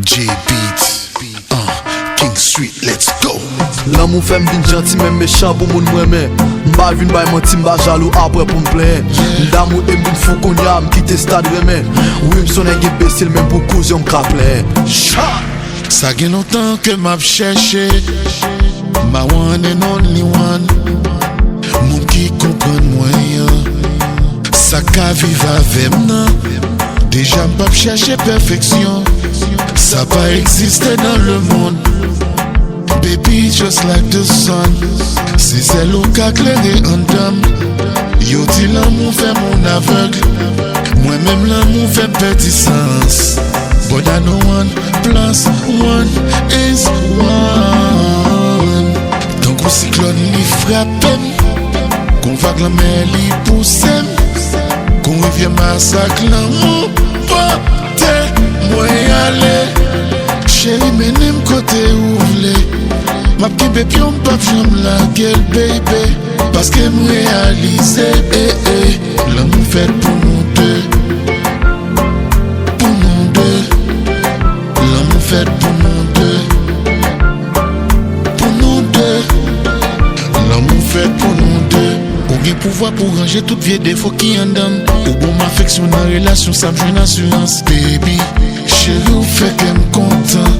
J Beats, King Street, let's go. L'amour fait m'vin gentil même méchant pour moun m'aimer. M'ba vin bay menti m'ba jaloux après pour m'plaire. D'amour et m'vin fou qu'on y a m'quitte stade remè. Oui m'sonne imbécile même pour cause m'kaple. Ça fait longtemps que m'a cherché my one and only one. Moun qui comprend moyen. Ça ka vive avec moi. Déjà m'pa chercher perfection. Ça pas existé dans le monde. Baby, just like the sun. Si c'est l'eau qui a clairé en dame. Yo dit l'amour fait mon aveugle. Moi-même l'amour fait petit sens. But I know 1 plus 1 is 1. Tant qu'on cyclone li frappe, qu'on vague la mer li pousse, qu'on revient massacre l'amour. Portez moi aller. Chérie, menem côté où v'lez. Ma petite bébé, on pas j'aime la gueule, baby. Parce que me réaliser, l'amour fait pour nous deux. Pour nous deux. L'amour fait pour nous deux. Pour nous deux. L'amour fait pour nous deux. Ou bien pouvoir pour ranger tout vieux défaut qui en donne. Ou bon m'affection dans relation, ça me joue une assurance, baby. Chérie, ou fait qu'elle me content.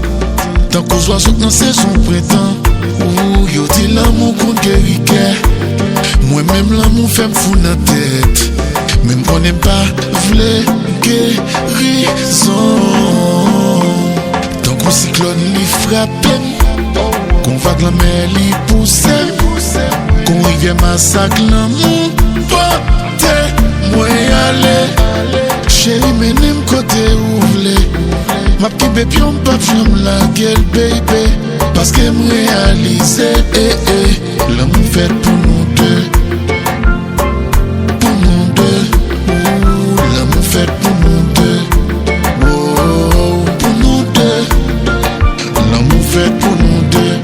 Tant qu'on soit dans saison printemps. Ou yo dit l'amour qu'on guérit. Moi-même l'amour fait me fou dans tête. Même qu'on n'est pas v'lé guérison. Tant qu'on cyclone li frappe, qu'on vague la mer li pousse, qu'on rivière massacre l'amour. Portez moi aller. Chérie, menem côté où v'lez. Ma petite bébé, on pas j'aime la gueule, baby. Parce que me réaliser, l'amour fait pour nous deux. Pour nous deux. L'amour fait pour nous deux. Pour nous deux. L'amour fait pour nous deux.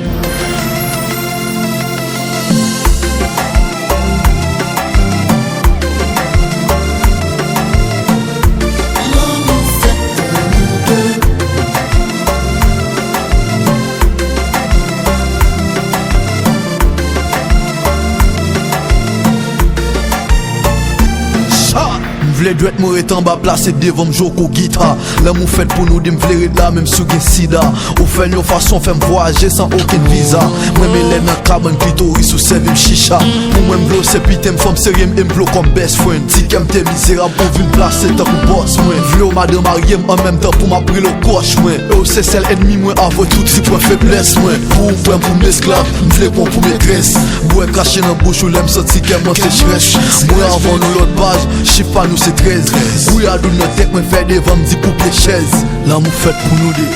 M'vle doit mourir en bas placé devant m'jou ko guitare. L'amour fait pour nous de m'vle là même sous gen sida. Ou fait une façon fait voyager sans aucun visa. Moi me lève dans cabane clitoris ou serve chicha. Pour moi m'vlo c'est pite m'femme sérieux m'vlo comme best friend. Si qu'aime t'es misérable pour vin placer tant que boss moi. V'lo madame mariée en même temps pour m'apprendre le coche moi. Oh c'est celle ennemi moi avant tout si point faiblesse moi. Pour m'esclave, m'vle pour maîtresse. Bois caché dans bouche ou l'aime sorti qu'elle mange sécheresse. Moi avant nous l'autre page, chiffre pas nous c'est 13. Oui à nous notre tête, moi fait devant me dit pour pied chaise. L'amour fait pour nous deux.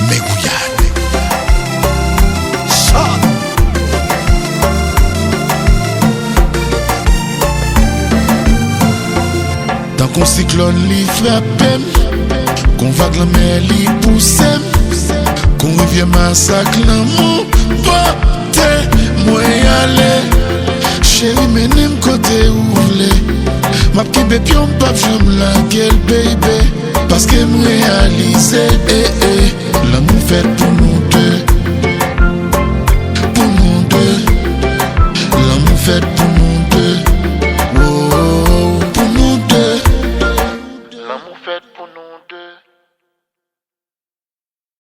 Mais gouillade. Tant qu'on cyclone li frappe, qu'on vague la mer li pousse, qu'on rivière massacre l'amour. Portez moi aller. Chérie, menem côté où v'lez. Ma petite bébé, on pas j'aime la gueule, baby. Parce que me réaliser, l'amour fait pour nous.